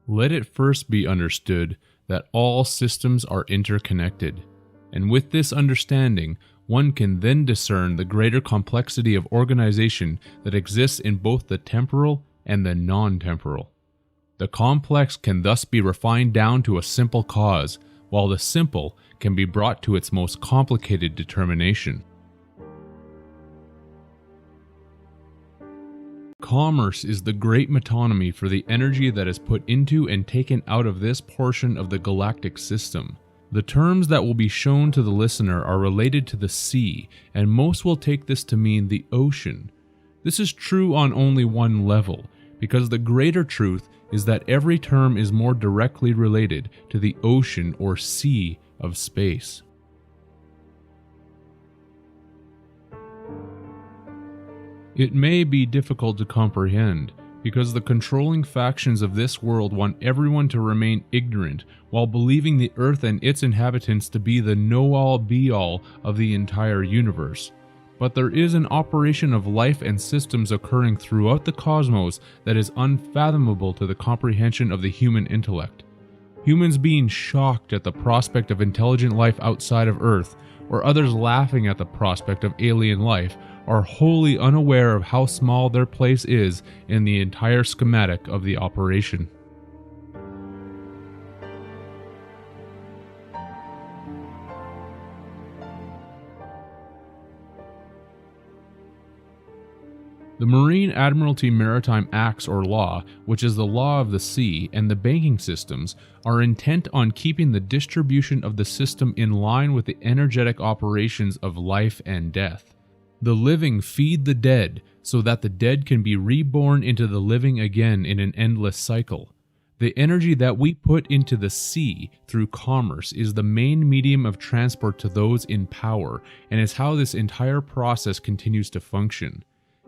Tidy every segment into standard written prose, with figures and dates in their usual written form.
Let it first be understood that all systems are interconnected, and with this understanding, one can then discern the greater complexity of organization that exists in both the temporal and the non-temporal. The complex can thus be refined down to a simple cause, while the simple can be brought to its most complicated determination. Commerce is the great metonymy for the energy that is put into and taken out of this portion of the galactic system. The terms that will be shown to the listener are related to the sea, and most will take this to mean the ocean. This is true on only one level, because the greater truth is that every term is more directly related to the ocean or sea of space. It may be difficult to comprehend, because the controlling factions of this world want everyone to remain ignorant while believing the Earth and its inhabitants to be the know-all be-all of the entire universe. But there is an operation of life and systems occurring throughout the cosmos that is unfathomable to the comprehension of the human intellect. Humans being shocked at the prospect of intelligent life outside of Earth, or others laughing at the prospect of alien life, are wholly unaware of how small their place is in the entire schematic of the operation. The Marine Admiralty Maritime Acts or Law, which is the law of the sea, and the banking systems, are intent on keeping the distribution of the system in line with the energetic operations of life and death. The living feed the dead, so that the dead can be reborn into the living again in an endless cycle. The energy that we put into the sea through commerce is the main medium of transport to those in power, and is how this entire process continues to function.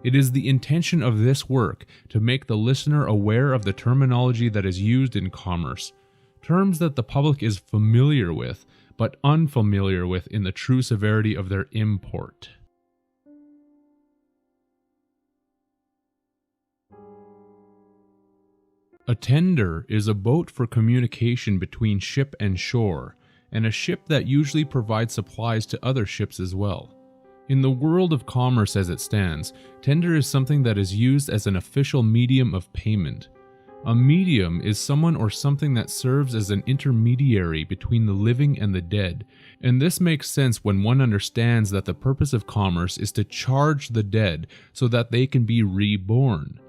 It is the intention of this work to make the listener aware of the terminology that is used in commerce, terms that the public is familiar with, but unfamiliar with in the true severity of their import. A tender is a boat for communication between ship and shore, and a ship that usually provides supplies to other ships as well. In the world of commerce as it stands, tender is something that is used as an official medium of payment. A medium is someone or something that serves as an intermediary between the living and the dead, and this makes sense when one understands that the purpose of commerce is to charge the dead so that they can be reborn.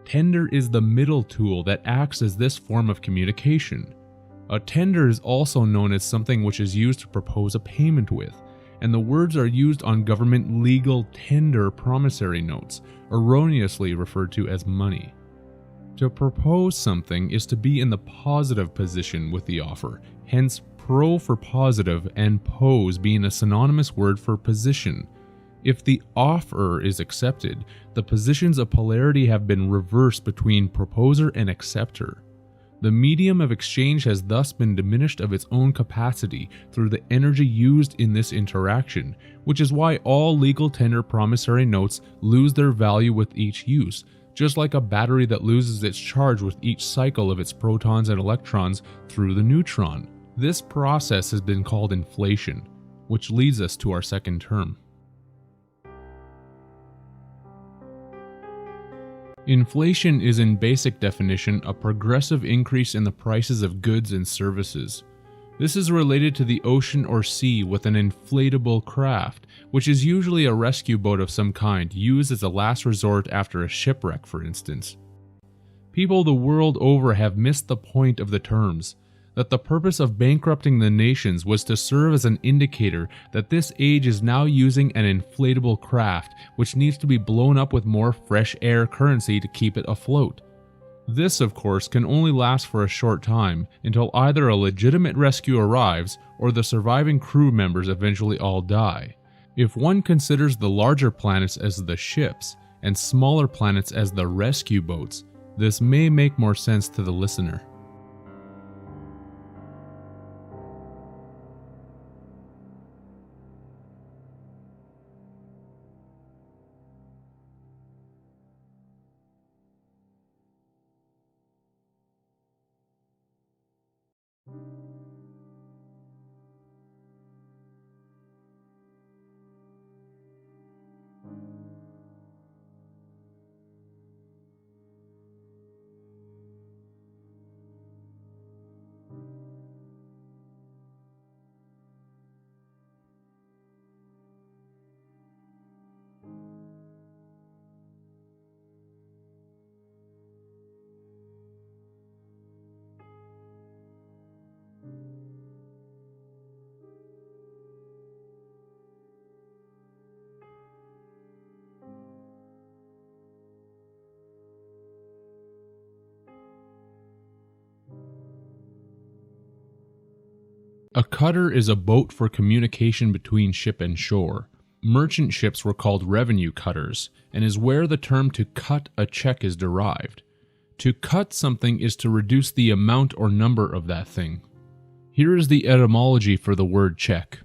Tender is the middle tool that acts as this form of communication. A tender is also known as something which is used to propose a payment with, and the words are used on government legal tender promissory notes, erroneously referred to as money. To propose something is to be in the positive position with the offer, hence pro for positive and pose being a synonymous word for position. If the offer is accepted, the positions of polarity have been reversed between proposer and acceptor. The medium of exchange has thus been diminished of its own capacity through the energy used in this interaction, which is why all legal tender promissory notes lose their value with each use, just like a battery that loses its charge with each cycle of its protons and electrons through the neutron. This process has been called inflation, which leads us to our second term. Inflation is in basic definition a progressive increase in the prices of goods and services. This is related to the ocean or sea with an inflatable craft, which is usually a rescue boat of some kind used as a last resort after a shipwreck, for instance. People the world over have missed the point of the terms, that the purpose of bankrupting the nations was to serve as an indicator that this age is now using an inflatable craft which needs to be blown up with more fresh air currency to keep it afloat. This, of course, can only last for a short time until either a legitimate rescue arrives or the surviving crew members eventually all die. If one considers the larger planets as the ships, and smaller planets as the rescue boats, this may make more sense to the listener. A cutter is a boat for communication between ship and shore. Merchant ships were called revenue cutters, and is where the term to cut a check is derived. To cut something is to reduce the amount or number of that thing. Here is the etymology for the word check.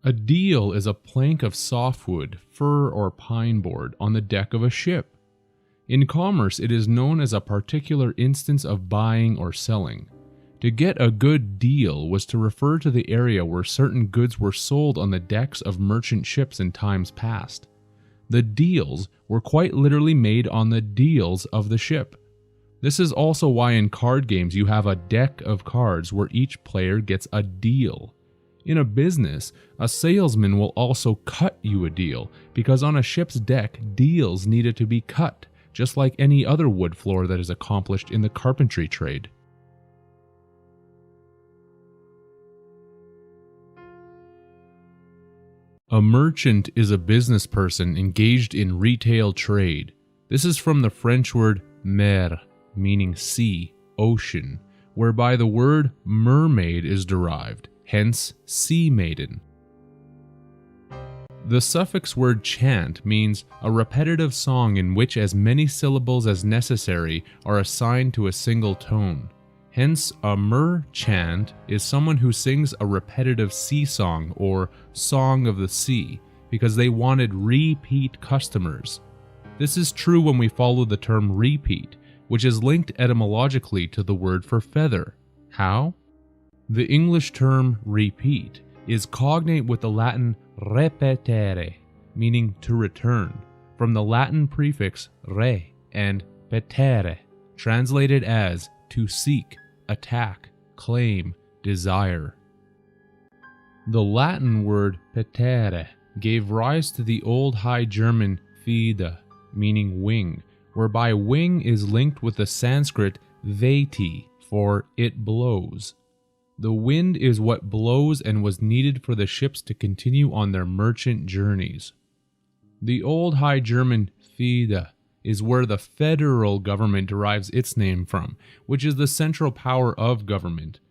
A deal is a plank of softwood, fir, or pine board on the deck of a ship. In commerce, it is known as a particular instance of buying or selling. To get a good deal was to refer to the area where certain goods were sold on the decks of merchant ships in times past. The deals were quite literally made on the deals of the ship. This is also why in card games you have a deck of cards where each player gets a deal. In a business, a salesman will also cut you a deal, because on a ship's deck, deals needed to be cut, just like any other wood floor that is accomplished in the carpentry trade. A merchant is a business person engaged in retail trade. This is from the French word mer, meaning sea, ocean, whereby the word mermaid is derived, hence sea maiden. The suffix word chant means a repetitive song in which as many syllables as necessary are assigned to a single tone. Hence, a merchant is someone who sings a repetitive sea song or song of the sea, because they wanted repeat customers. This is true when we follow the term repeat, which is linked etymologically to the word for feather. How? The English term repeat is cognate with the Latin repetere, meaning to return, from the Latin prefix re and petere, translated as to seek, attack, claim, desire. The Latin word petere gave rise to the Old High German fide, meaning wing, whereby wing is linked with the Sanskrit veti for it blows. The wind is what blows and was needed for the ships to continue on their merchant journeys. The Old High German fide is where the federal government derives its name from, which is the central power of government.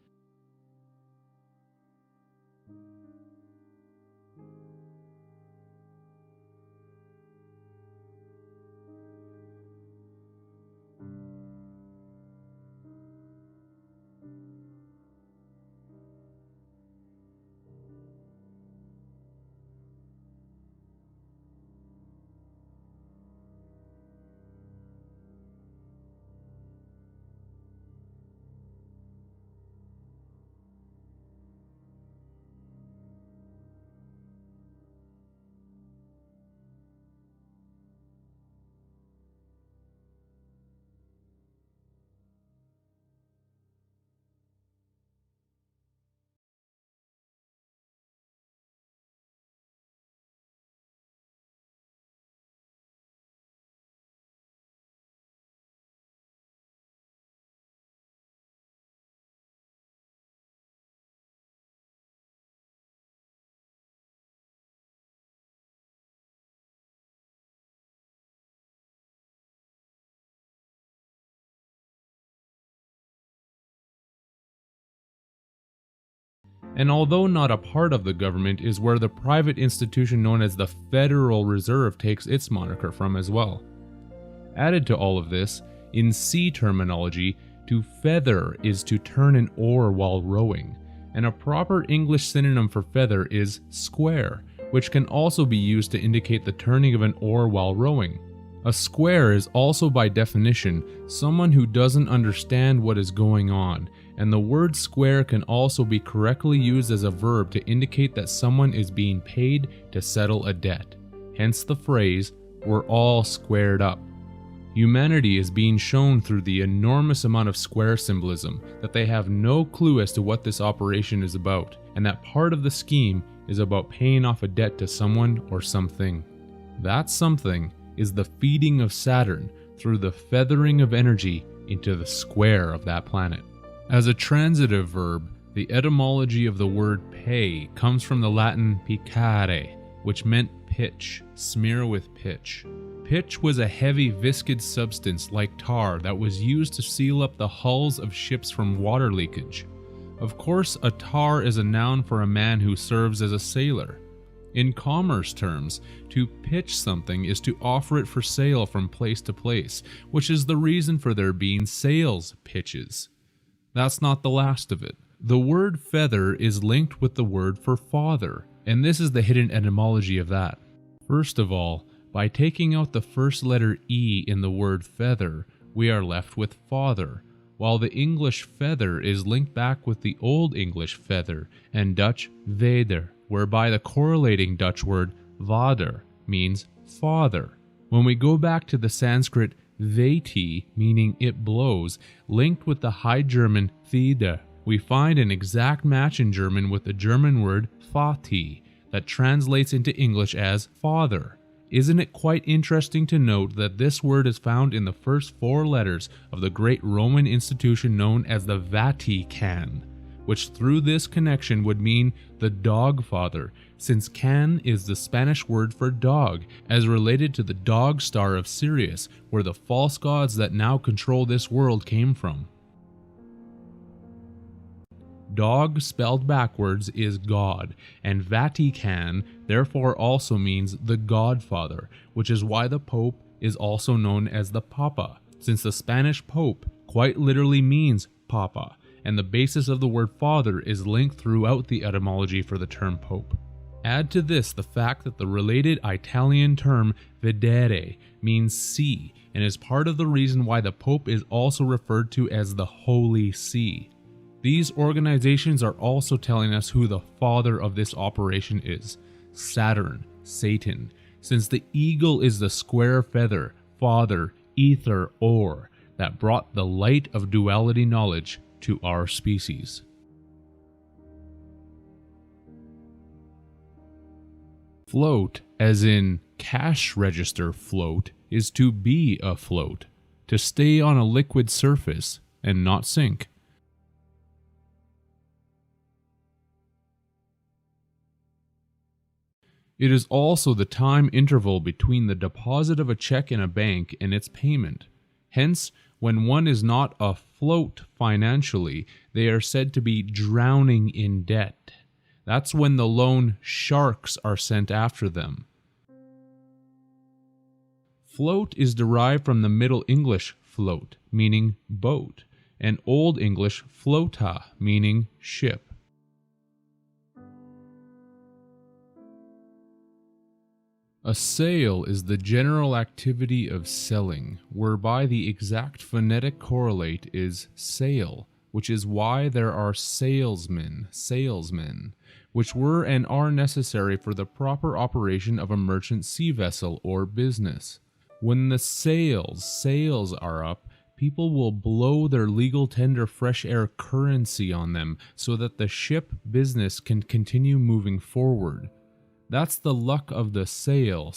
And although not a part of the government is where the private institution known as the Federal Reserve takes its moniker from as well. Added to all of this, in sea terminology, to feather is to turn an oar while rowing, and a proper English synonym for feather is square, which can also be used to indicate the turning of an oar while rowing. A square is also by definition someone who doesn't understand what is going on, and the word square can also be correctly used as a verb to indicate that someone is being paid to settle a debt. Hence the phrase, "we're all squared up." Humanity is being shown through the enormous amount of square symbolism that they have no clue as to what this operation is about, and that part of the scheme is about paying off a debt to someone or something. That something is the feeding of Saturn through the feathering of energy into the square of that planet. As a transitive verb, the etymology of the word pay comes from the Latin piccare, which meant pitch, smear with pitch. Pitch was a heavy viscid substance like tar that was used to seal up the hulls of ships from water leakage. Of course, a tar is a noun for a man who serves as a sailor. In commerce terms, to pitch something is to offer it for sale from place to place, which is the reason for there being sales pitches. That's not the last of it. The word feather is linked with the word for father, and this is the hidden etymology of that. First of all, by taking out the first letter E in the word feather, we are left with father, while the English feather is linked back with the Old English feather and Dutch vader, whereby the correlating Dutch word vader means father. When we go back to the Sanskrit veti, meaning it blows, linked with the High German thide, we find an exact match in German with the German word Vati that translates into English as father. Isn't it quite interesting to note that this word is found in the first 4 letters of the great Roman institution known as the Vatican, which through this connection would mean the dog father, since can is the Spanish word for dog, as related to the dog star of Sirius, where the false gods that now control this world came from. Dog spelled backwards is God, and Vatican therefore also means the Godfather, which is why the Pope is also known as the Papa, since the Spanish Pope quite literally means Papa, and the basis of the word father is linked throughout the etymology for the term Pope. Add to this the fact that the related Italian term vedere means see, and is part of the reason why the Pope is also referred to as the Holy See. These organizations are also telling us who the father of this operation is: Saturn, Satan, since the eagle is the square feather, father, ether, or that brought the light of duality knowledge to our species. Float, as in cash register float, is to be afloat, to stay on a liquid surface and not sink. It is also the time interval between the deposit of a check in a bank and its payment. Hence, when one is not afloat financially, they are said to be drowning in debt. That's when the loan sharks are sent after them. Float is derived from the Middle English float, meaning boat, and Old English flota, meaning ship. A sale is the general activity of selling, whereby the exact phonetic correlate is sale, which is why there are salesmen, which were and are necessary for the proper operation of a merchant sea vessel or business. When the sails are up, people will blow their legal tender fresh air currency on them so that the ship business can continue moving forward. That's the luck of the sail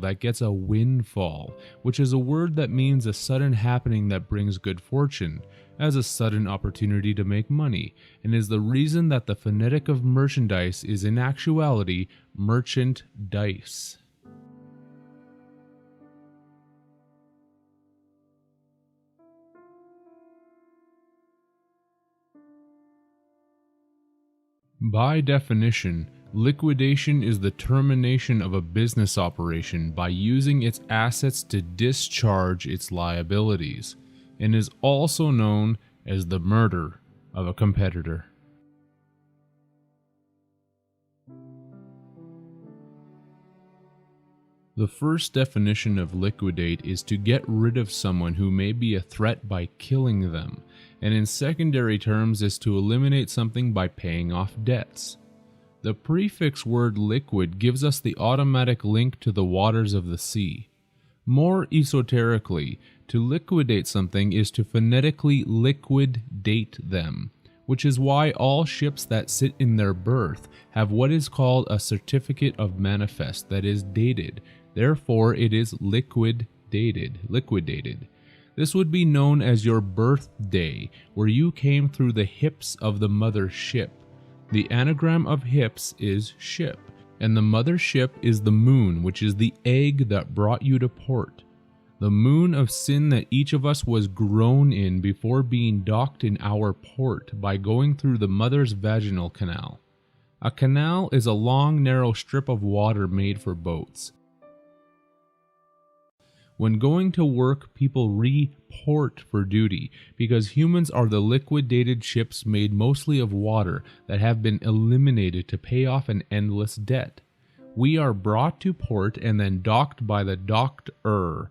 that gets a windfall, which is a word that means a sudden happening that brings good fortune, as a sudden opportunity to make money, and is the reason that the phonetic of merchandise is in actuality merchant dice. By definition, liquidation is the termination of a business operation by using its assets to discharge its liabilities, and is also known as the murder of a competitor. The first definition of liquidate is to get rid of someone who may be a threat by killing them, and in secondary terms is to eliminate something by paying off debts. The prefix word liquid gives us the automatic link to the waters of the sea. More esoterically, to liquidate something is to phonetically liquid-date them, which is why all ships that sit in their berth have what is called a certificate of manifest that is dated. Therefore, it is liquidated. This would be known as your birthday, where you came through the hips of the mother ship. The anagram of hips is ship, and the mother ship is the moon, which is the egg that brought you to port. The moon of sin that each of us was grown in before being docked in our port by going through the mother's vaginal canal. A canal is a long, narrow strip of water made for boats. When going to work, people report for duty because humans are the liquidated ships made mostly of water that have been eliminated to pay off an endless debt. We are brought to port and then docked by the doctor,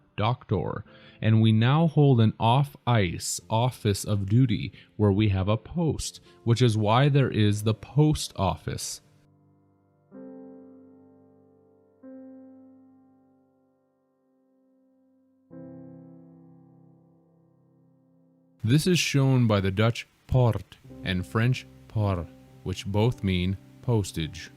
and we now hold an off-ice office of duty where we have a post, which is why there is the post office. This is shown by the Dutch poort and French port, which both mean postage.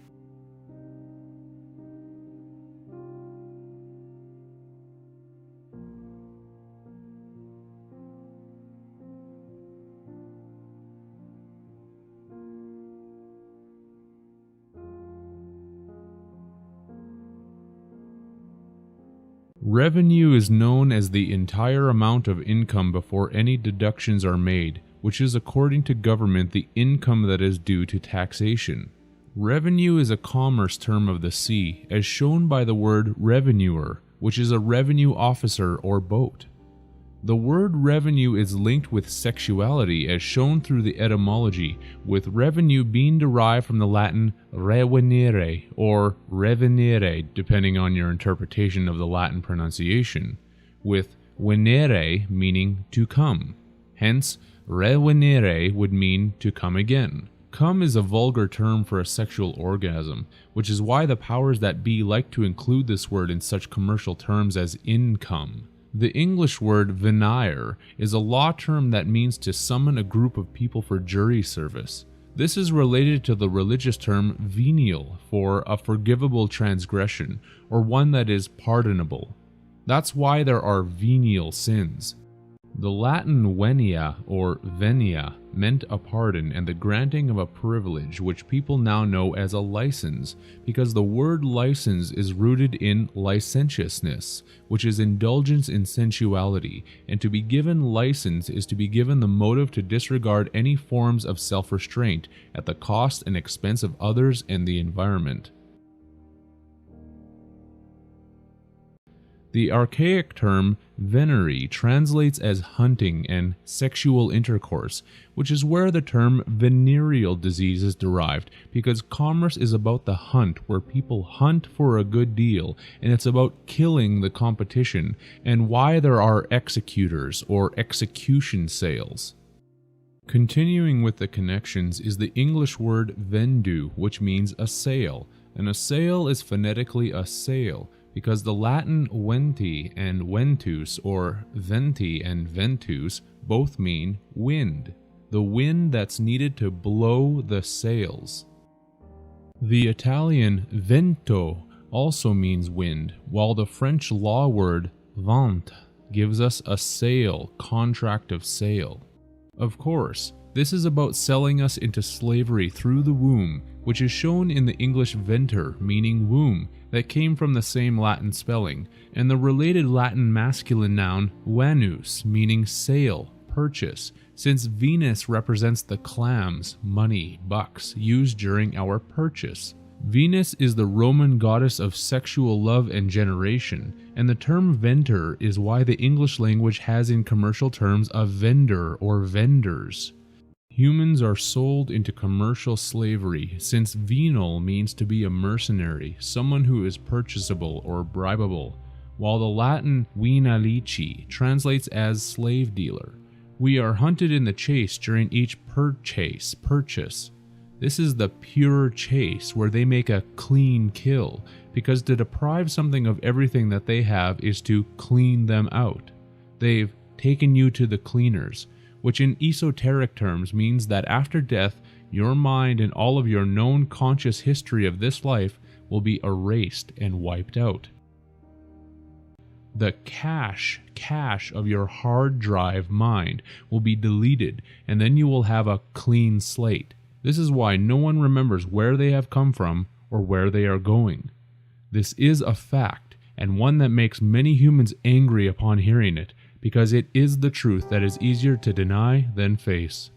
Revenue is known as the entire amount of income before any deductions are made, which is according to government the income that is due to taxation. Revenue is a commerce term of the sea, as shown by the word revenuer, which is a revenue officer or boat. The word revenue is linked with sexuality as shown through the etymology, with revenue being derived from the Latin revenire or revenire, depending on your interpretation of the Latin pronunciation, with venire meaning to come. Hence, revenire would mean to come again. Come is a vulgar term for a sexual orgasm, which is why the powers that be like to include this word in such commercial terms as income. The English word venire is a law term that means to summon a group of people for jury service. This is related to the religious term venial for a forgivable transgression, or one that is pardonable. That's why there are venial sins. The Latin venia or venia meant a pardon and the granting of a privilege, which people now know as a license, because the word license is rooted in licentiousness, which is indulgence in sensuality, and to be given license is to be given the motive to disregard any forms of self-restraint at the cost and expense of others and the environment. The archaic term venery translates as hunting and sexual intercourse, which is where the term venereal disease is derived, because commerce is about the hunt, where people hunt for a good deal, and it's about killing the competition, and why there are executors or execution sales. Continuing with the connections is the English word vendu, which means a sale, and a sale is phonetically a sail, because the Latin venti and ventus, or venti and ventus, both mean wind, the wind that's needed to blow the sails. The Italian vento also means wind, while the French law word vente gives us a sale, contract of sale. Of course, this is about selling us into slavery through the womb, which is shown in the English venter, meaning womb, that came from the same Latin spelling, and the related Latin masculine noun vanus, meaning sale, purchase, since Venus represents the clams, money, bucks, used during our purchase. Venus is the Roman goddess of sexual love and generation, and the term venter is why the English language has in commercial terms a vendor or vendors. Humans are sold into commercial slavery, since venal means to be a mercenary, someone who is purchasable or bribable, while the Latin venalici translates as slave dealer. We are hunted in the chase during each purchase. This is the pure chase where they make a clean kill, because to deprive something of everything that they have is to clean them out. They've taken you to the cleaners, which in esoteric terms means that after death, your mind and all of your known conscious history of this life will be erased and wiped out. The cache of your hard drive mind will be deleted, and then you will have a clean slate. This is why no one remembers where they have come from or where they are going. This is a fact, and one that makes many humans angry upon hearing it, because it is the truth that is easier to deny than face.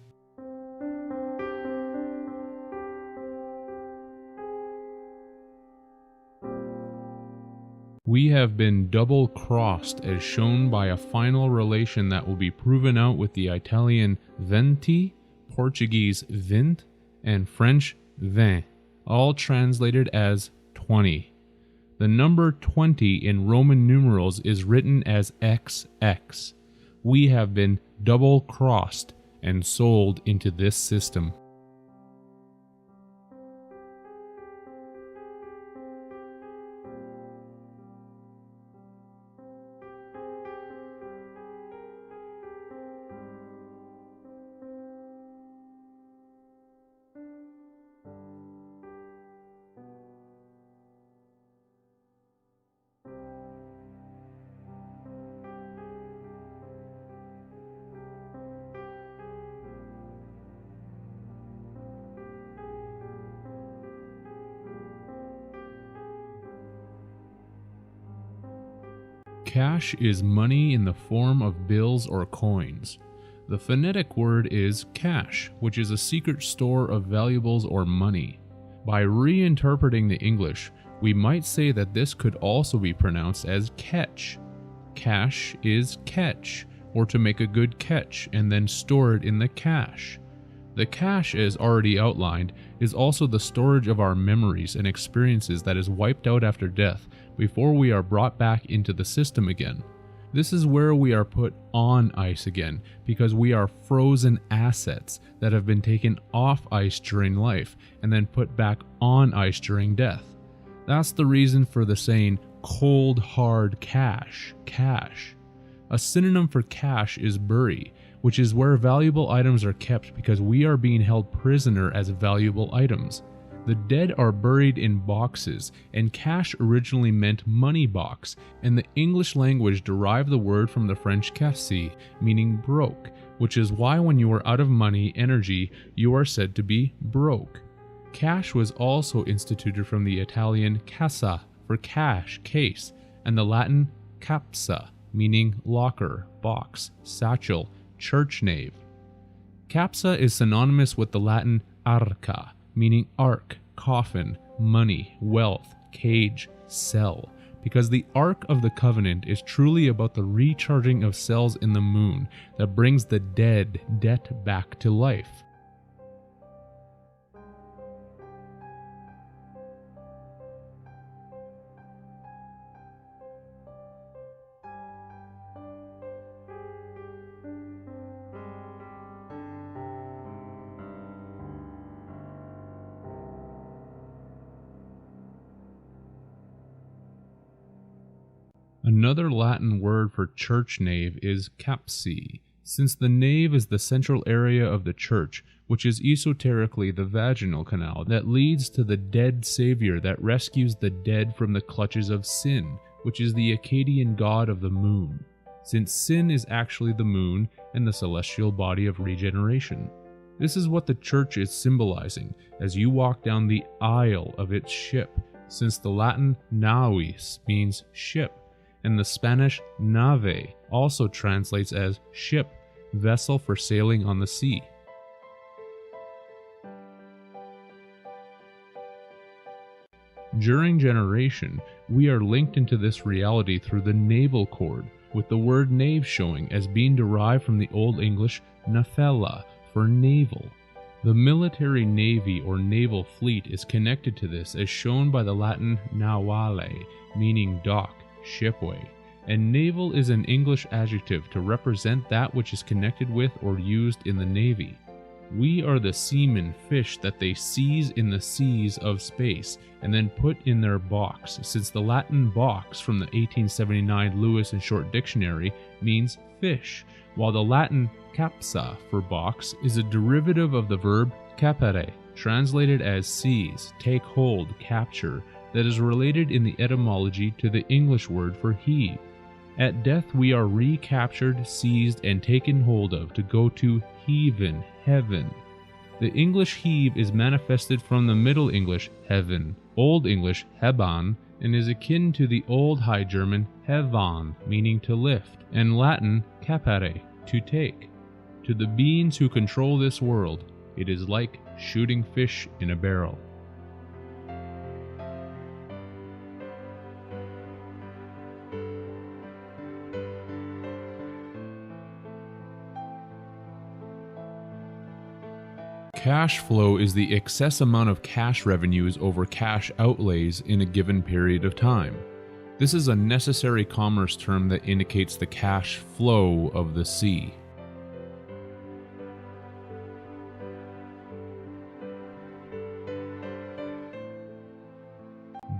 We have been double-crossed as shown by a final relation that will be proven out with the Italian venti, Portuguese vint, and French vin, all translated as 20. The number 20 in Roman numerals is written as XX. We have been double-crossed and sold into this system. Cash is money in the form of bills or coins. The phonetic word is cash, which is a secret store of valuables or money. By reinterpreting the English, we might say that this could also be pronounced as catch. Cash is catch, or to make a good catch and then store it in the cache. The cache, as already outlined, is also the storage of our memories and experiences that is wiped out after death before we are brought back into the system again. This is where we are put on ice again, because we are frozen assets that have been taken off ice during life and then put back on ice during death. That's the reason for the saying cold hard cash. A synonym for cache is bury, which is where valuable items are kept because we are being held prisoner as valuable items. The dead are buried in boxes, and cash originally meant money box, and the English language derived the word from the French casse, meaning broke, which is why when you are out of money energy, you are said to be broke. Cash was also instituted from the Italian cassa for cash, case, and the Latin capsa, meaning locker, box, satchel, church nave. Capsa is synonymous with the Latin arca, meaning ark, coffin, money, wealth, cage, cell, because the Ark of the Covenant is truly about the recharging of cells in the moon that brings the debt back to life. Another Latin word for church nave is capsi, since the nave is the central area of the church, which is esoterically the vaginal canal that leads to the dead savior that rescues the dead from the clutches of sin, which is the Akkadian god of the moon, since sin is actually the moon and the celestial body of regeneration. This is what the church is symbolizing as you walk down the aisle of its ship, since the Latin navis means ship, and the Spanish nave also translates as ship, vessel for sailing on the sea. During generation, we are linked into this reality through the naval cord, with the word nave showing as being derived from the Old English nafella for naval. The military navy or naval fleet is connected to this as shown by the Latin navale, meaning dock, shipway, and naval is an English adjective to represent that which is connected with or used in the navy. We are the seamen fish that they seize in the seas of space and then put in their box, since the Latin box from the 1879 Lewis and Short Dictionary means fish, while the Latin capsa for box is a derivative of the verb capere, translated as seize, take hold, capture, that is related in the etymology to the English word for heave. At death we are recaptured, seized, and taken hold of to go to heaven, heaven. The English heave is manifested from the Middle English heaven, Old English heban, and is akin to the Old High German hevan, meaning to lift, and Latin capere, to take. To the beings who control this world, it is like shooting fish in a barrel. Cash flow is the excess amount of cash revenues over cash outlays in a given period of time. This is a necessary commerce term that indicates the cash flow of the sea.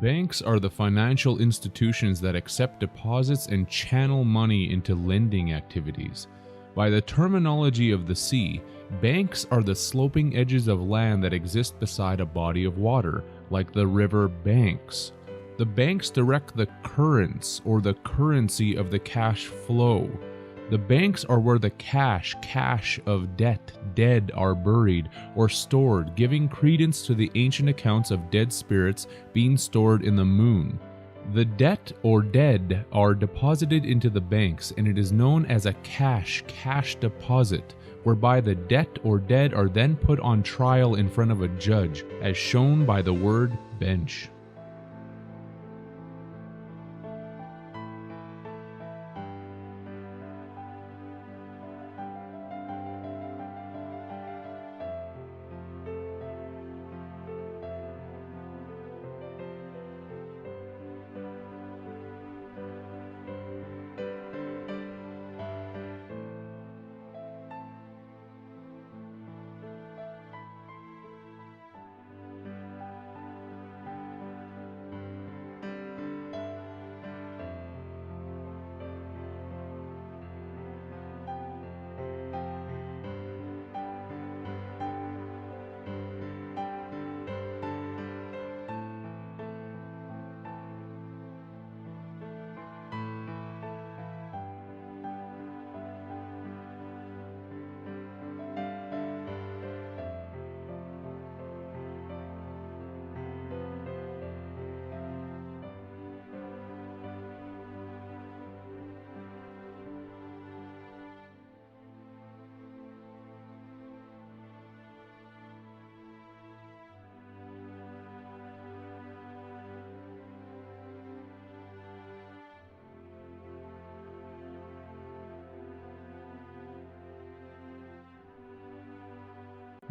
Banks are the financial institutions that accept deposits and channel money into lending activities. By the terminology of the sea, banks are the sloping edges of land that exist beside a body of water, like the river banks. The banks direct the currents or the currency of the cash flow. The banks are where the cash of debt, dead are buried or stored, giving credence to the ancient accounts of dead spirits being stored in the moon. The debt or dead are deposited into the banks, and it is known as a cash deposit, whereby the debt or dead are then put on trial in front of a judge, as shown by the word bench.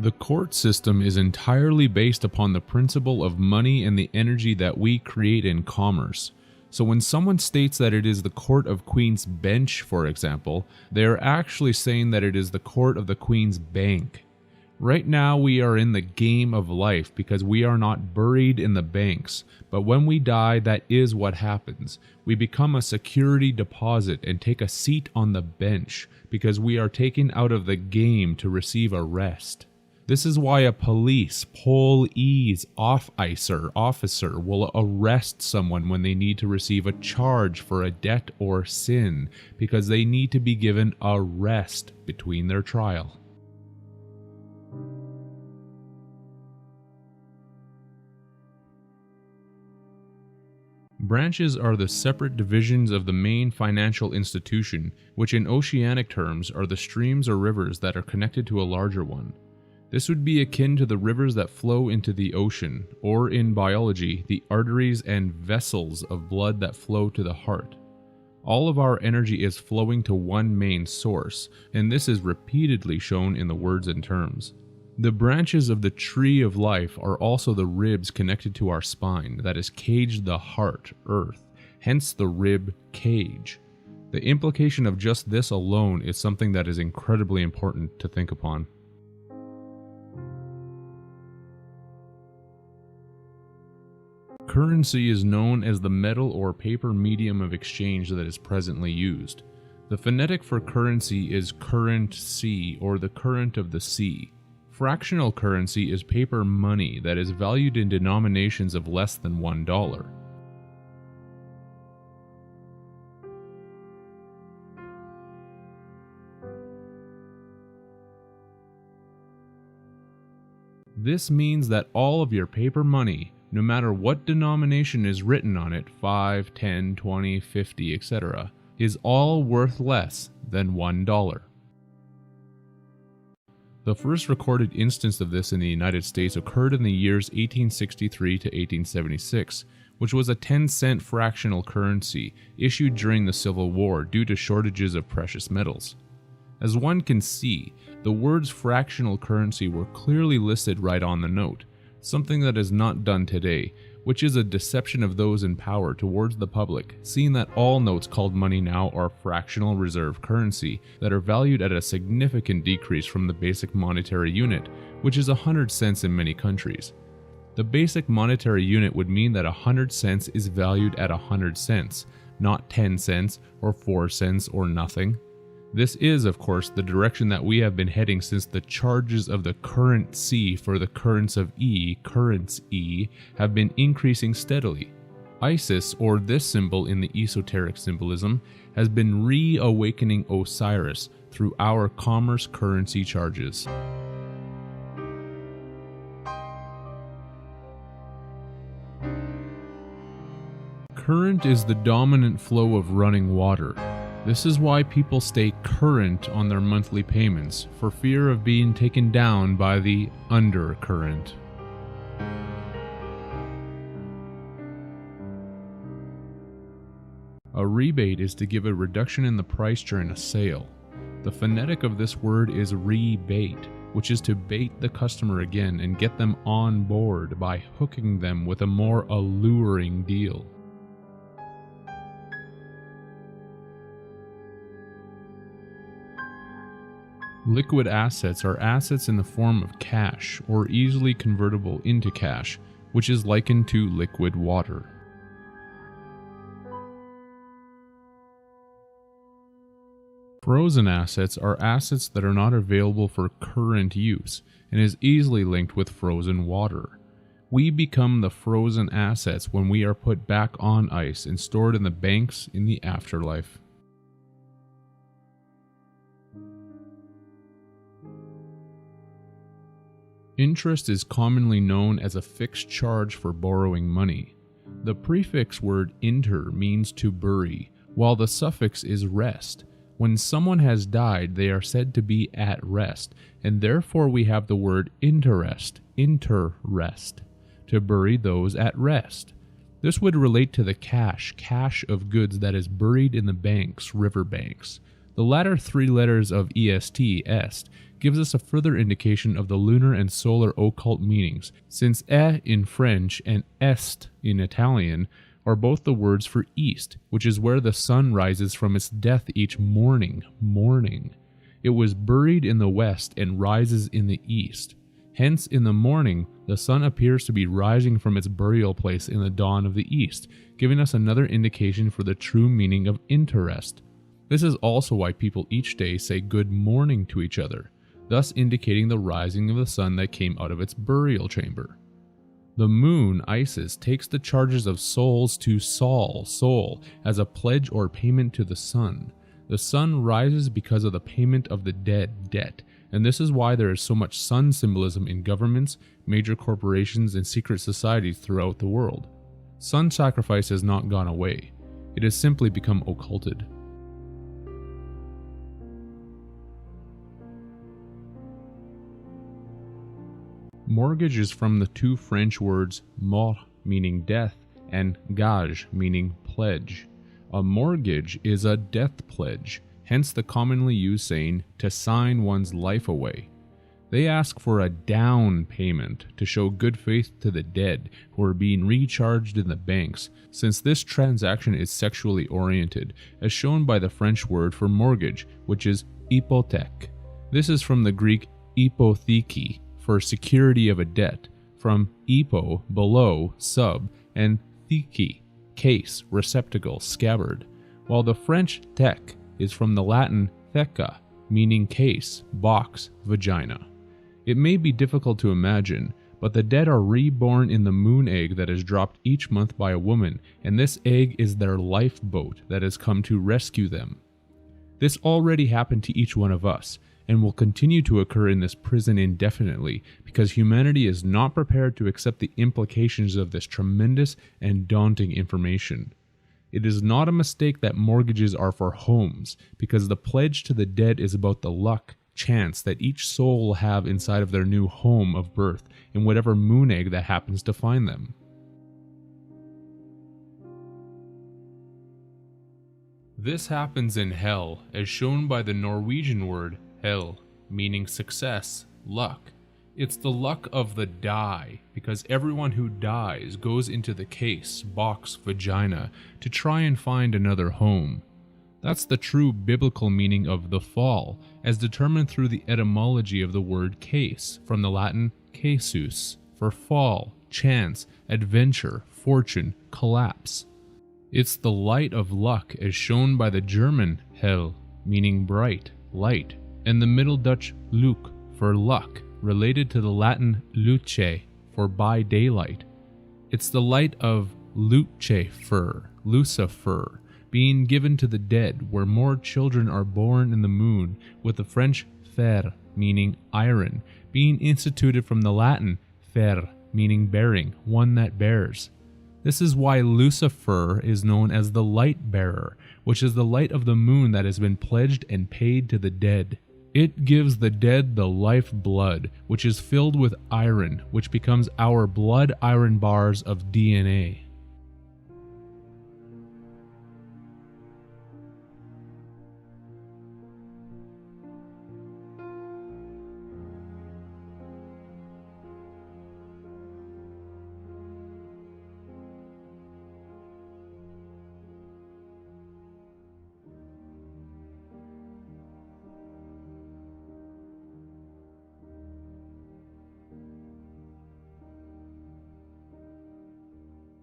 The court system is entirely based upon the principle of money and the energy that we create in commerce. So when someone states that it is the Court of Queen's Bench, for example, they are actually saying that it is the Court of the Queen's Bank. Right now we are in the game of life because we are not buried in the banks, but when we die, that is what happens. We become a security deposit and take a seat on the bench because we are taken out of the game to receive a rest. This is why a police officer will arrest someone when they need to receive a charge for a debt or sin, because they need to be given a rest between their trial. Branches are the separate divisions of the main financial institution, which in oceanic terms are the streams or rivers that are connected to a larger one. This would be akin to the rivers that flow into the ocean, or in biology, the arteries and vessels of blood that flow to the heart. All of our energy is flowing to one main source, and this is repeatedly shown in the words and terms. The branches of the tree of life are also the ribs connected to our spine that is caged the heart, earth, hence the rib cage. The implication of just this alone is something that is incredibly important to think upon. Currency is known as the metal or paper medium of exchange that is presently used. The phonetic for currency is current sea or the current of the sea. Fractional currency is paper money that is valued in denominations of less than $1. This means that all of your paper money, no matter what denomination is written on it, 5, 10, 20, 50, etc., is all worth less than $1. The first recorded instance of this in the United States occurred in the years 1863 to 1876, which was a 10-cent fractional currency issued during the Civil War due to shortages of precious metals. As one can see, the words fractional currency were clearly listed right on the note, something that is not done today, which is a deception of those in power towards the public, seeing that all notes called money now are fractional reserve currency that are valued at a significant decrease from the basic monetary unit, which is 100 cents in many countries. The basic monetary unit would mean that 100 cents is valued at 100 cents, not 10 cents or 4 cents or nothing. This is, of course, the direction that we have been heading since the charges of the current C for the currents of E, currents E, have been increasing steadily. Isis, or this symbol in the esoteric symbolism, has been reawakening Osiris through our commerce currency charges. Current is the dominant flow of running water. This is why people stay current on their monthly payments, for fear of being taken down by the undercurrent. A rebate is to give a reduction in the price during a sale. The phonetic of this word is rebate, which is to bait the customer again and get them on board by hooking them with a more alluring deal. Liquid assets are assets in the form of cash or easily convertible into cash, which is likened to liquid water. Frozen assets are assets that are not available for current use and is easily linked with frozen water. We become the frozen assets when we are put back on ice and stored in the banks in the afterlife. Interest is commonly known as a fixed charge for borrowing money. The prefix word inter means to bury, while the suffix is rest. When someone has died, they are said to be at rest, and therefore we have the word interest, to bury those at rest. This would relate to the cache of goods that is buried in the banks, river banks. The latter three letters of est, gives us a further indication of the lunar and solar occult meanings, since in French and est in Italian are both the words for east, which is where the sun rises from its death each morning. It was buried in the west and rises in the east. Hence, in the morning, the sun appears to be rising from its burial place in the dawn of the east, giving us another indication for the true meaning of interest. This is also why people each day say good morning to each other, thus indicating the rising of the sun that came out of its burial chamber. The moon, Isis, takes the charges of souls to Sol, soul, as a pledge or payment to the sun. The sun rises because of the payment of the dead, debt, and this is why there is so much sun symbolism in governments, major corporations, and secret societies throughout the world. Sun sacrifice has not gone away, it has simply become occulted. Mortgage is from the two French words mort, meaning death, and gage, meaning pledge. A mortgage is a death pledge, hence the commonly used saying to sign one's life away. They ask for a down payment to show good faith to the dead who are being recharged in the banks, since this transaction is sexually oriented, as shown by the French word for mortgage, which is hypothèque. This is from the Greek hypotheke, for security of a debt, from hypo, below, sub, and theke, case, receptacle, scabbard, while the French thèque is from the Latin theca, meaning case, box, vagina. It may be difficult to imagine, but the dead are reborn in the moon egg that is dropped each month by a woman, and this egg is their lifeboat that has come to rescue them. This already happened to each one of us, and will continue to occur in this prison indefinitely, because humanity is not prepared to accept the implications of this tremendous and daunting information. It is not a mistake that mortgages are for homes, because the pledge to the dead is about the luck, chance that each soul will have inside of their new home of birth, in whatever moon egg that happens to find them. This happens in hell, as shown by the Norwegian word hell, meaning success, luck. It's the luck of the die, because everyone who dies goes into the case, box, vagina, to try and find another home. That's the true biblical meaning of the fall, as determined through the etymology of the word case, from the Latin casus, for fall, chance, adventure, fortune, collapse. It's the light of luck as shown by the German hell, meaning bright, light, and the Middle Dutch luc for luck, related to the Latin luce for by daylight. It's the light of Lucifer, Lucifer, being given to the dead, where more children are born in the moon, with the French fer, meaning iron, being instituted from the Latin fer, meaning bearing, one that bears. This is why Lucifer is known as the light bearer, which is the light of the moon that has been pledged and paid to the dead. It gives the dead the life blood, which is filled with iron, which becomes our blood iron bars of DNA.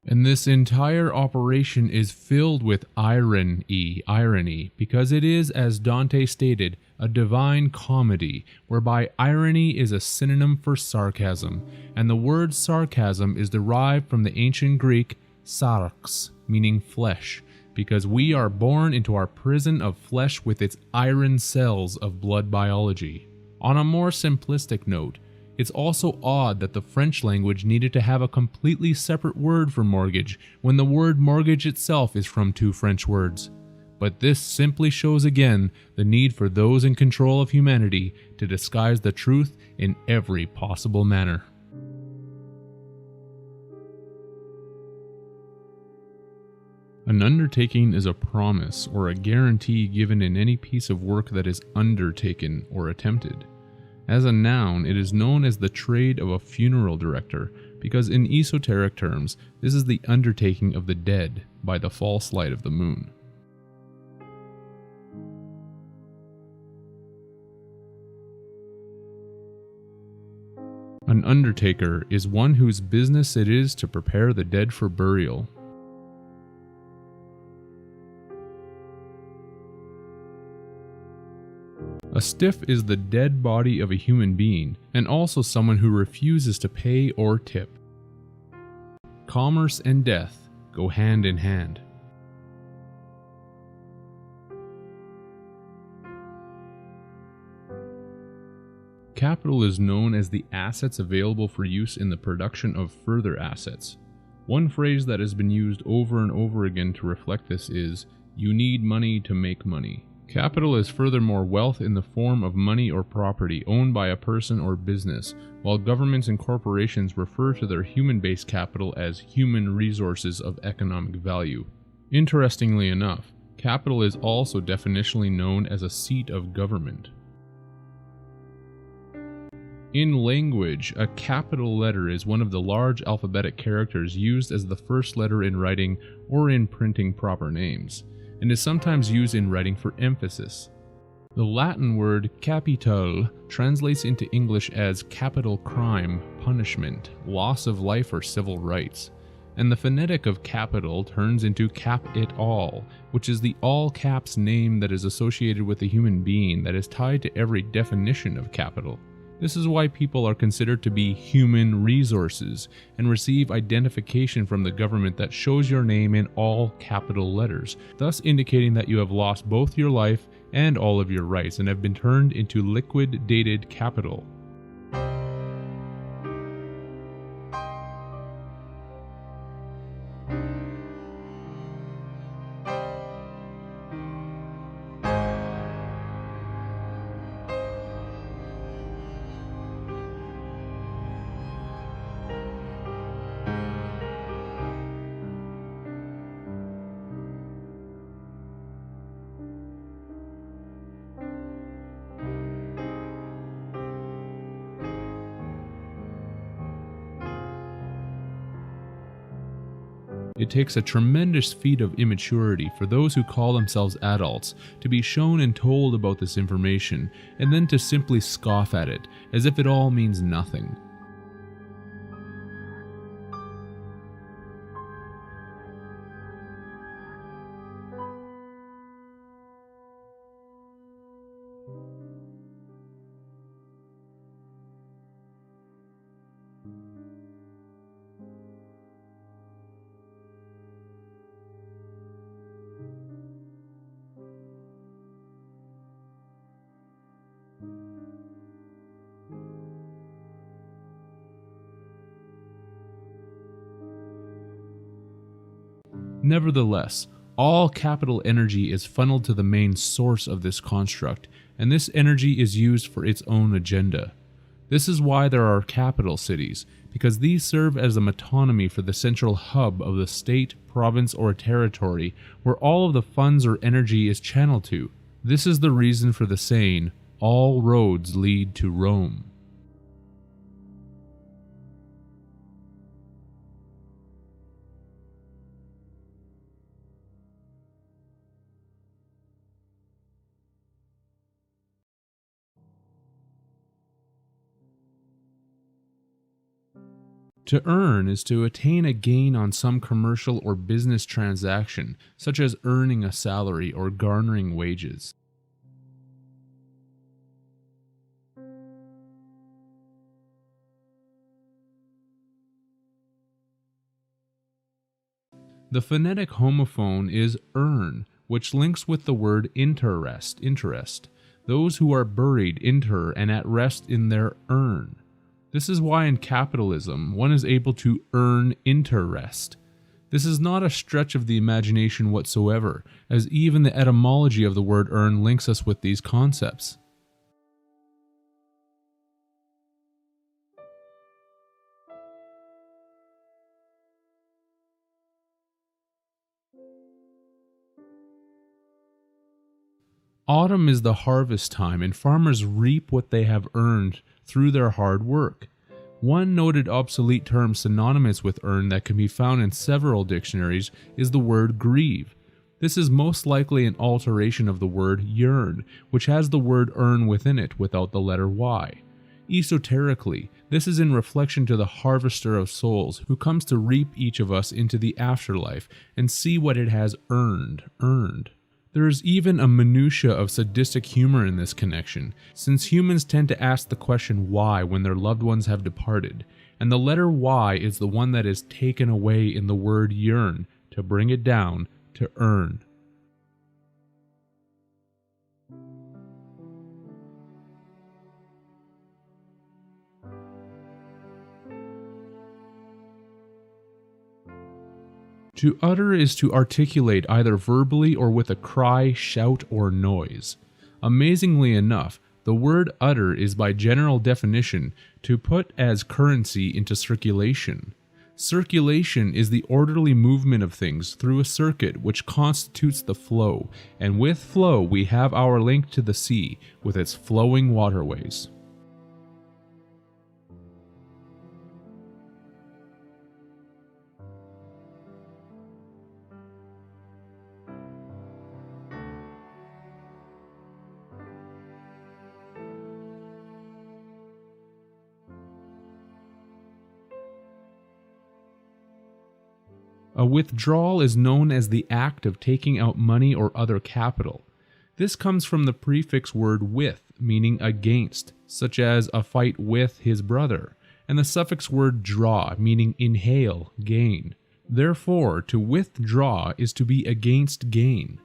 And this entire operation is filled with irony, because it is, as Dante stated, a divine comedy, whereby irony is a synonym for sarcasm, and the word sarcasm is derived from the ancient Greek sarx, meaning flesh, because we are born into our prison of flesh with its iron cells of blood biology. On a more simplistic note, it's also odd that the French language needed to have a completely separate word for mortgage when the word mortgage itself is from two French words. But this simply shows again the need for those in control of humanity to disguise the truth in every possible manner. An undertaking is a promise or a guarantee given in any piece of work that is undertaken or attempted. As a noun, it is known as the trade of a funeral director, because in esoteric terms, this is the undertaking of the dead by the false light of the moon. An undertaker is one whose business it is to prepare the dead for burial. A stiff is the dead body of a human being, and also someone who refuses to pay or tip. Commerce and death go hand in hand. Capital is known as the assets available for use in the production of further assets. One phrase that has been used over and over again to reflect this is, "You need money to make money." Capital is furthermore wealth in the form of money or property owned by a person or business, while governments and corporations refer to their human-based capital as human resources of economic value. Interestingly enough, capital is also definitionally known as a seat of government. In language, a capital letter is one of the large alphabetic characters used as the first letter in writing or in printing proper names, and is sometimes used in writing for emphasis. The Latin word capital translates into English as capital crime, punishment, loss of life or civil rights, and the phonetic of capital turns into cap it all, which is the all caps name that is associated with a human being that is tied to every definition of capital. This is why people are considered to be human resources and receive identification from the government that shows your name in all capital letters, thus indicating that you have lost both your life and all of your rights and have been turned into liquidated capital. It takes a tremendous feat of immaturity for those who call themselves adults to be shown and told about this information, and then to simply scoff at it, as if it all means nothing. Nevertheless, all capital energy is funneled to the main source of this construct, and this energy is used for its own agenda. This is why there are capital cities, because these serve as a metonymy for the central hub of the state, province, or territory where all of the funds or energy is channeled to. This is the reason for the saying, "All roads lead to Rome." To earn is to attain a gain on some commercial or business transaction, such as earning a salary or garnering wages. The phonetic homophone is earn, which links with the word interest. Those who are buried inter and at rest in their urn. This is why in capitalism one is able to earn interest. This is not a stretch of the imagination whatsoever, as even the etymology of the word earn links us with these concepts. Autumn is the harvest time, and farmers reap what they have earned through their hard work. One noted obsolete term synonymous with earn that can be found in several dictionaries is the word grieve. This is most likely an alteration of the word yearn, which has the word earn within it without the letter Y. Esoterically, this is in reflection to the harvester of souls who comes to reap each of us into the afterlife and see what it has earned. There is even a minutia of sadistic humor in this connection, since humans tend to ask the question why when their loved ones have departed, and the letter Y is the one that is taken away in the word yearn to bring it down to earn. To utter is to articulate either verbally or with a cry, shout, or noise. Amazingly enough, the word utter is by general definition to put as currency into circulation. Circulation is the orderly movement of things through a circuit which constitutes the flow, and with flow we have our link to the sea with its flowing waterways. A withdrawal is known as the act of taking out money or other capital. This comes from the prefix word with, meaning against, such as a fight with his brother, and the suffix word draw, meaning inhale, gain. Therefore, to withdraw is to be against gain.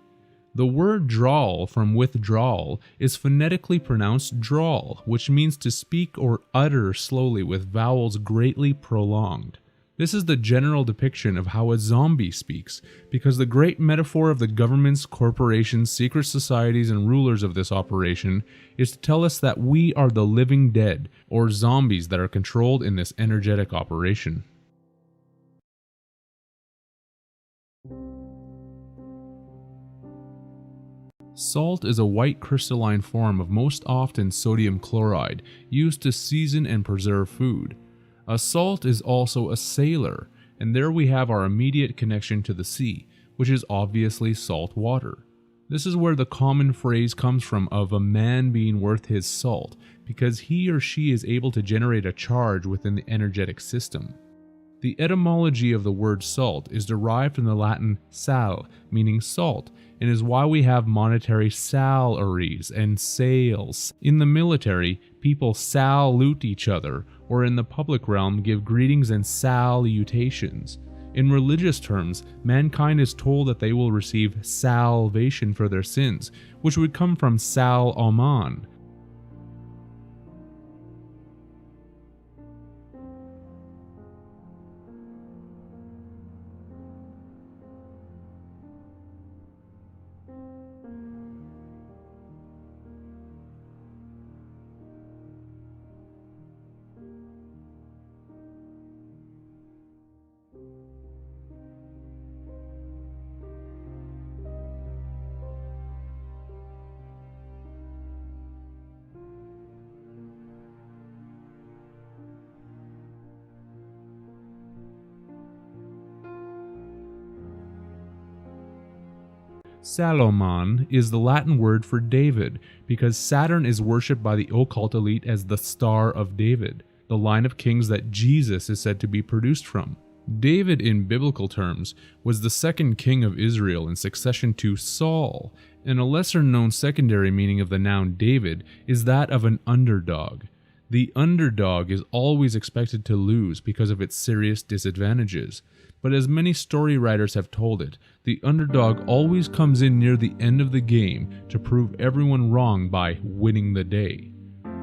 The word drawl from withdrawal is phonetically pronounced drawl, which means to speak or utter slowly with vowels greatly prolonged. This is the general depiction of how a zombie speaks, because the great metaphor of the governments, corporations, secret societies, and rulers of this operation is to tell us that we are the living dead, or zombies that are controlled in this energetic operation. Salt is a white crystalline form of most often sodium chloride, used to season and preserve food. A salt is also a sailor, and there we have our immediate connection to the sea, which is obviously salt water. This is where the common phrase comes from of a man being worth his salt, because he or she is able to generate a charge within the energetic system. The etymology of the word salt is derived from the Latin sal, meaning salt, and is why we have monetary salaries and sales. In the military, people salute each other, or in the public realm give greetings and salutations. In religious terms, mankind is told that they will receive salvation for their sins, which would come from sal aman. Salomon is the Latin word for David, because Saturn is worshipped by the occult elite as the Star of David, the line of kings that Jesus is said to be produced from. David, in biblical terms, was the second king of Israel in succession to Saul, and a lesser-known secondary meaning of the noun David is that of an underdog. The underdog is always expected to lose because of its serious disadvantages, but as many story writers have told it, the underdog always comes in near the end of the game to prove everyone wrong by winning the day.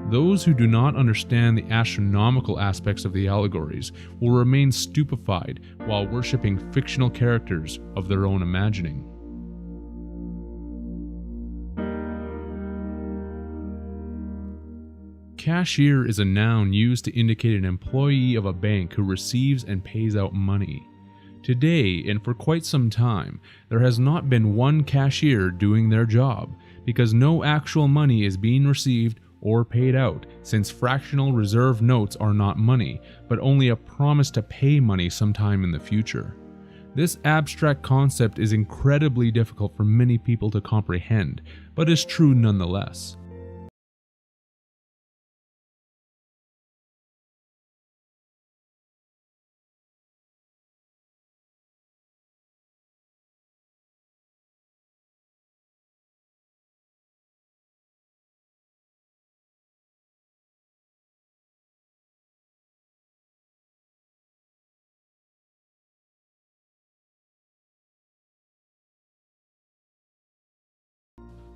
Those who do not understand the astronomical aspects of the allegories will remain stupefied while worshipping fictional characters of their own imagining. Cashier is a noun used to indicate an employee of a bank who receives and pays out money. Today, and for quite some time, there has not been one cashier doing their job, because no actual money is being received or paid out, since fractional reserve notes are not money, but only a promise to pay money sometime in the future. This abstract concept is incredibly difficult for many people to comprehend, but is true nonetheless.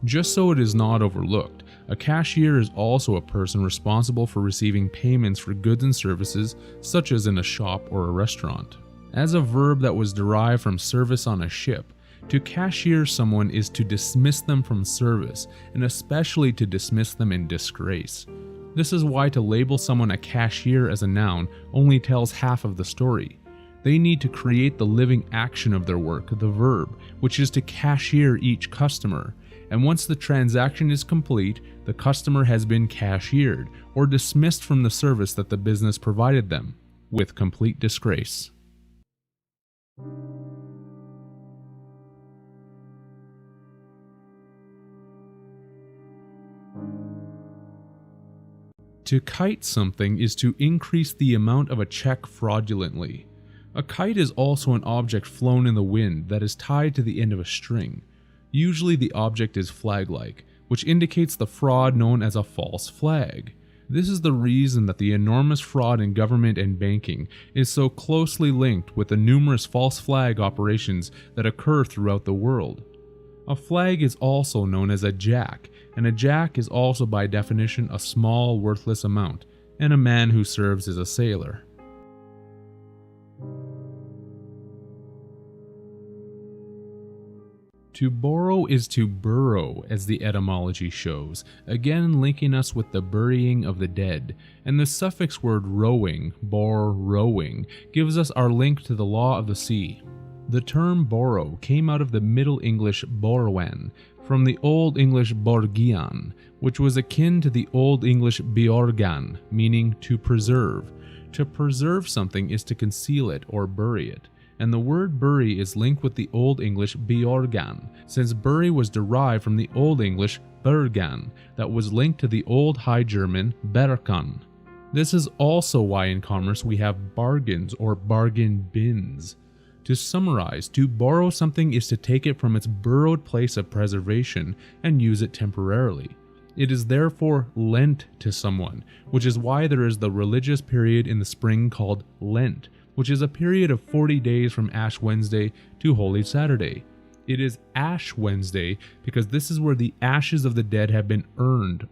Just so it is not overlooked, a cashier is also a person responsible for receiving payments for goods and services, such as in a shop or a restaurant. As a verb that was derived from service on a ship, to cashier someone is to dismiss them from service, and especially to dismiss them in disgrace. This is why to label someone a cashier as a noun only tells half of the story. They need to create the living action of their work, the verb, which is to cashier each customer. And once the transaction is complete, the customer has been cashiered or dismissed from the service that the business provided them, with complete disgrace. To kite something is to increase the amount of a check fraudulently. A kite is also an object flown in the wind that is tied to the end of a string. Usually the object is flag-like, which indicates the fraud known as a false flag. This is the reason that the enormous fraud in government and banking is so closely linked with the numerous false flag operations that occur throughout the world. A flag is also known as a jack, and a jack is also by definition a small, worthless amount, and a man who serves as a sailor. To borrow is to burrow, as the etymology shows, again linking us with the burying of the dead, and the suffix word rowing, rowing, gives us our link to the law of the sea. The term borrow came out of the Middle English borwen, from the Old English borgian, which was akin to the Old English beorgan, meaning to preserve. To preserve something is to conceal it or bury it, and the word bury is linked with the Old English beorgan, since bury was derived from the Old English bergan, that was linked to the Old High German berkan. This is also why in commerce we have bargains or bargain bins. To summarize, to borrow something is to take it from its burrowed place of preservation and use it temporarily. It is therefore lent to someone, which is why there is the religious period in the spring called Lent, which is a period of 40 days from Ash Wednesday to Holy Saturday. It is Ash Wednesday because this is where the ashes of the dead have been earned.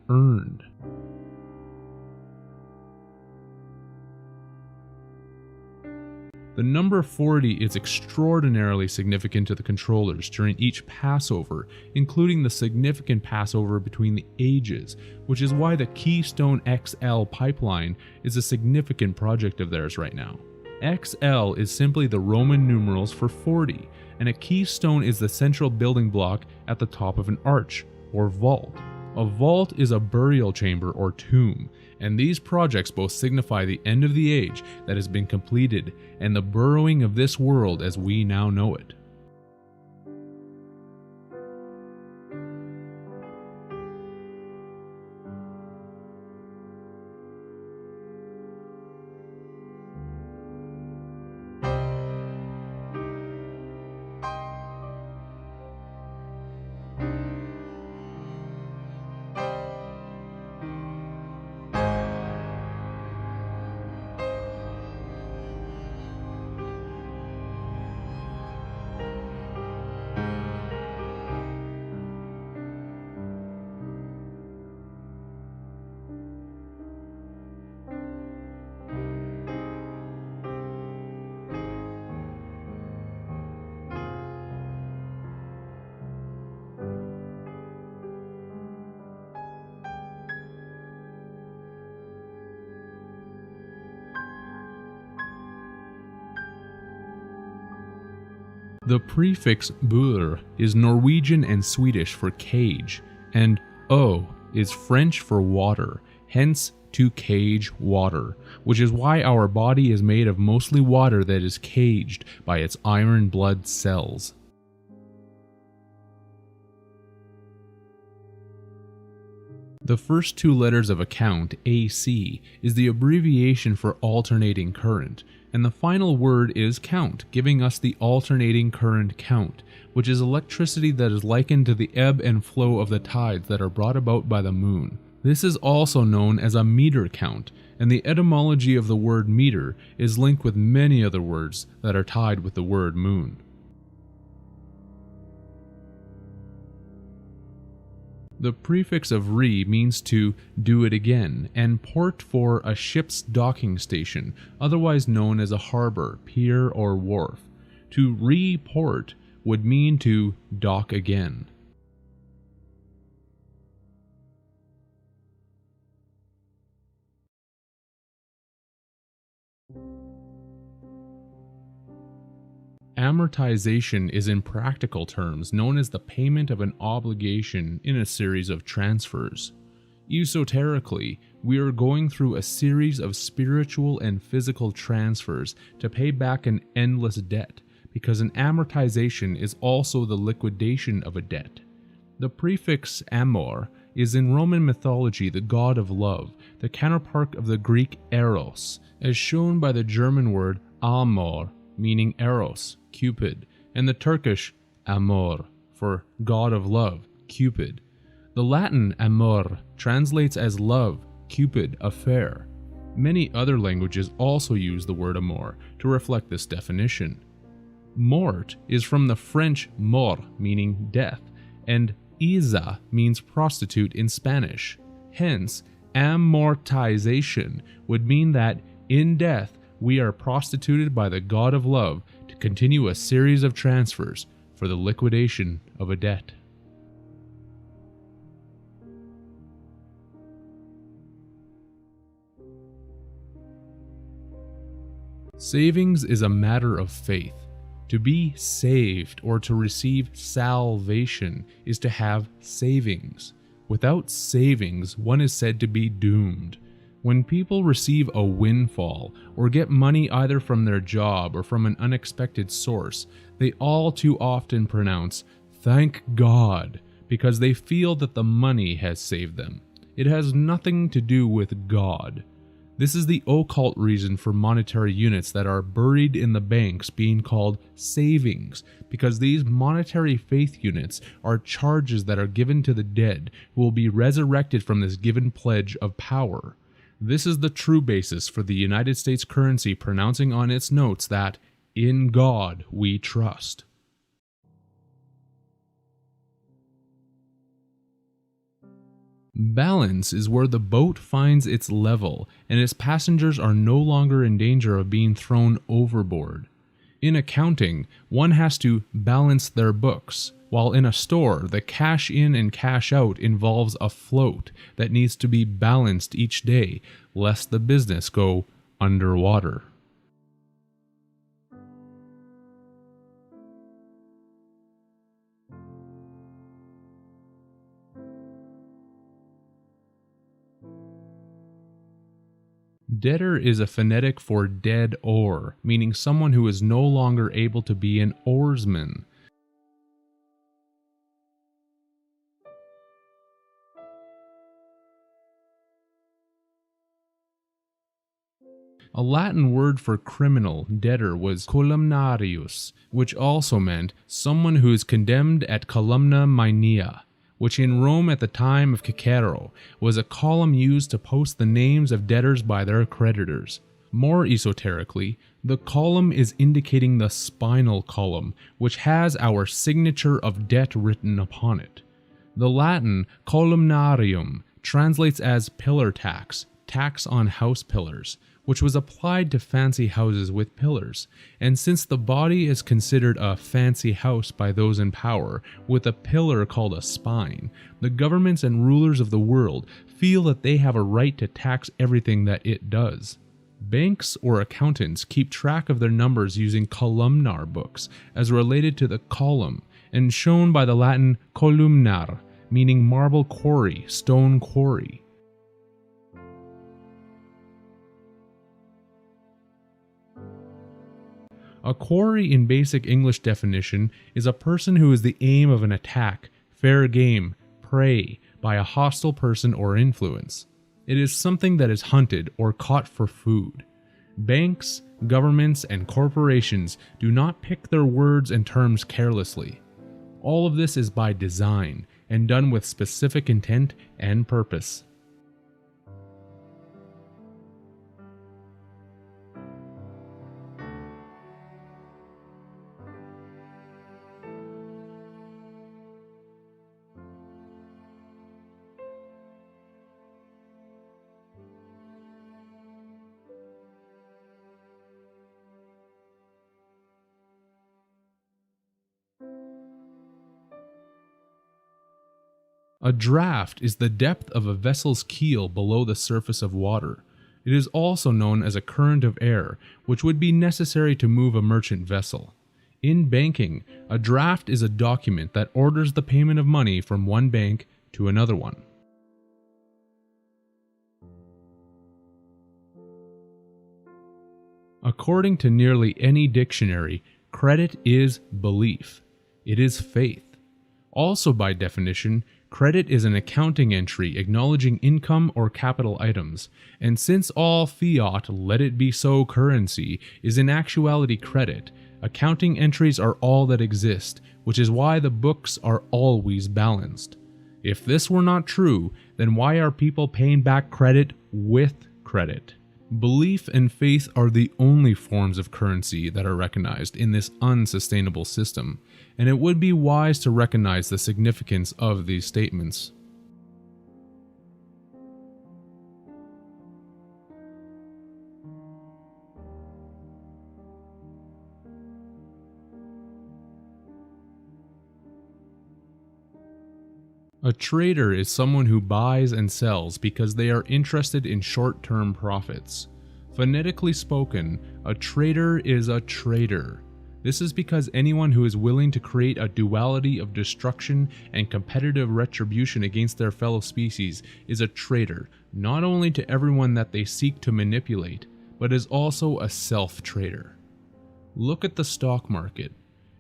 The number 40 is extraordinarily significant to the controllers during each Passover, including the significant Passover between the ages, which is why the Keystone XL pipeline is a significant project of theirs right now. XL is simply the Roman numerals for 40, and a keystone is the central building block at the top of an arch, or vault. A vault is a burial chamber or tomb, and these projects both signify the end of the age that has been completed and the burrowing of this world as we now know it. The prefix bur is Norwegian and Swedish for cage, and o is French for water, hence to cage water, which is why our body is made of mostly water that is caged by its iron blood cells. The first two letters of a count, AC, is the abbreviation for alternating current, and the final word is count, giving us the alternating current count, which is electricity that is likened to the ebb and flow of the tides that are brought about by the moon. This is also known as a meter count, and the etymology of the word meter is linked with many other words that are tied with the word moon. The prefix of re means to do it again, and port for a ship's docking station, otherwise known as a harbor, pier, or wharf. To report would mean to dock again. Amortization is in practical terms known as the payment of an obligation in a series of transfers. Esoterically, we are going through a series of spiritual and physical transfers to pay back an endless debt, because an amortization is also the liquidation of a debt. The prefix amor is in Roman mythology the god of love, the counterpart of the Greek eros, as shown by the German word amor, meaning eros, Cupid, and the Turkish amor, for god of love, Cupid. The Latin amor translates as love, Cupid, affair. Many other languages also use the word amor to reflect this definition. Mort is from the French mort, meaning death, and Iza means prostitute in Spanish. Hence, amortization would mean that in death we are prostituted by the god of love to continue a series of transfers for the liquidation of a debt. Savings is a matter of faith. To be saved or to receive salvation is to have savings. Without savings, one is said to be doomed. When people receive a windfall or get money either from their job or from an unexpected source, they all too often pronounce, "Thank God," because they feel that the money has saved them. It has nothing to do with God. This is the occult reason for monetary units that are buried in the banks being called savings, because these monetary faith units are charges that are given to the dead who will be resurrected from this given pledge of power. This is the true basis for the United States currency pronouncing on its notes that, "In God we trust." Balance is where the boat finds its level and its passengers are no longer in danger of being thrown overboard. In accounting, one has to balance their books, while in a store, the cash in and cash out involves a float that needs to be balanced each day, lest the business go underwater. Debtor is a phonetic for dead oar, meaning someone who is no longer able to be an oarsman. A Latin word for criminal debtor was columnarius, which also meant someone who is condemned at columna maenea, which in Rome at the time of Cicero was a column used to post the names of debtors by their creditors. More esoterically, the column is indicating the spinal column, which has our signature of debt written upon it. The Latin columnarium translates as pillar tax, tax on house pillars, which was applied to fancy houses with pillars, and since the body is considered a fancy house by those in power, with a pillar called a spine, the governments and rulers of the world feel that they have a right to tax everything that it does. Banks or accountants keep track of their numbers using columnar books, as related to the column, and shown by the Latin columnar, meaning marble quarry, stone quarry. A quarry in basic English definition is a person who is the aim of an attack, fair game, prey, by a hostile person or influence. It is something that is hunted or caught for food. Banks, governments, and corporations do not pick their words and terms carelessly. All of this is by design and done with specific intent and purpose. A draft is the depth of a vessel's keel below the surface of water. It is also known as a current of air, which would be necessary to move a merchant vessel. In banking, a draft is a document that orders the payment of money from one bank to another one. According to nearly any dictionary, credit is belief. It is faith. Also by definition, credit is an accounting entry acknowledging income or capital items, and since all fiat let it be so currency is in actuality credit, accounting entries are all that exist, which is why the books are always balanced. If this were not true, then why are people paying back credit with credit? Belief and faith are the only forms of currency that are recognized in this unsustainable system, and it would be wise to recognize the significance of these statements. A trader is someone who buys and sells because they are interested in short-term profits. Phonetically spoken, a trader is a trader. This is because anyone who is willing to create a duality of destruction and competitive retribution against their fellow species is a traitor, not only to everyone that they seek to manipulate, but is also a self-traitor. Look at the stock market.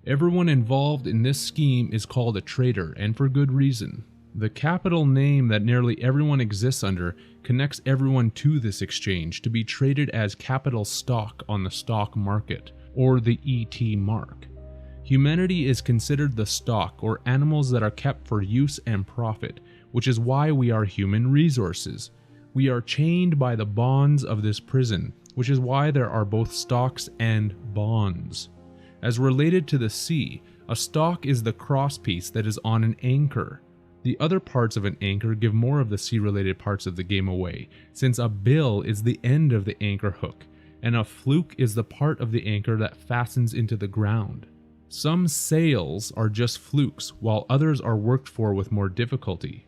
Everyone involved in this scheme is called a trader, and for good reason. The capital name that nearly everyone exists under connects everyone to this exchange to be traded as capital stock on the stock market, or the ET mark. Humanity is considered the stock or animals that are kept for use and profit, which is why we are human resources. We are chained by the bonds of this prison, which is why there are both stocks and bonds. As related to the sea, a stock is the crosspiece that is on an anchor. The other parts of an anchor give more of the sea-related parts of the game away, since a bill is the end of the anchor hook, and a fluke is the part of the anchor that fastens into the ground. Some sails are just flukes, while others are worked for with more difficulty.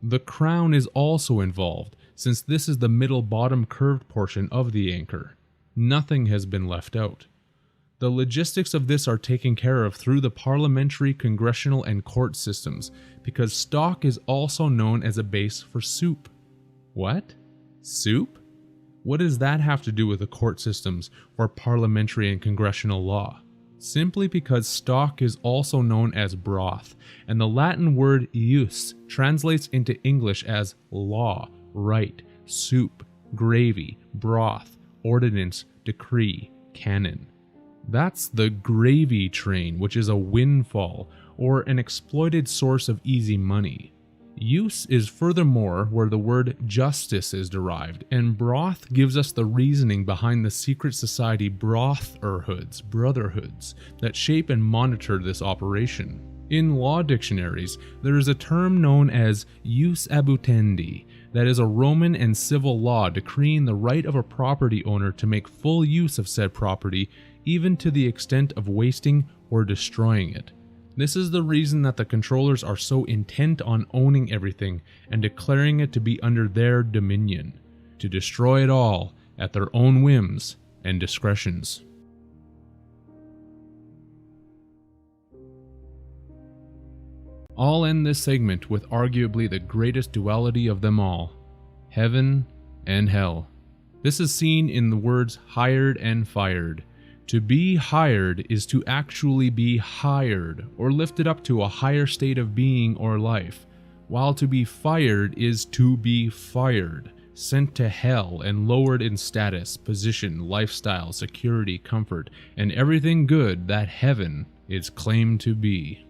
The crown is also involved, since this is the middle bottom curved portion of the anchor. Nothing has been left out. The logistics of this are taken care of through the parliamentary, congressional, and court systems, because stock is also known as a base for soup. What? Soup? What does that have to do with the court systems or parliamentary and congressional law? Simply because stock is also known as broth, and the Latin word ius translates into English as law, right, soup, gravy, broth, ordinance, decree, canon. That's the gravy train, which is a windfall or an exploited source of easy money. Use is furthermore where the word justice is derived, and broth gives us the reasoning behind the secret society brotherhoods that shape and monitor this operation. In law dictionaries, there is a term known as jus abutendi, that is a Roman and civil law decreeing the right of a property owner to make full use of said property, even to the extent of wasting or destroying it. This is the reason that the controllers are so intent on owning everything and declaring it to be under their dominion, to destroy it all at their own whims and discretions. I'll end this segment with arguably the greatest duality of them all, heaven and hell. This is seen in the words hired and fired. To be hired is to actually be hired or lifted up to a higher state of being or life, while to be fired is to be fired, sent to hell and lowered in status, position, lifestyle, security, comfort, and everything good that heaven is claimed to be.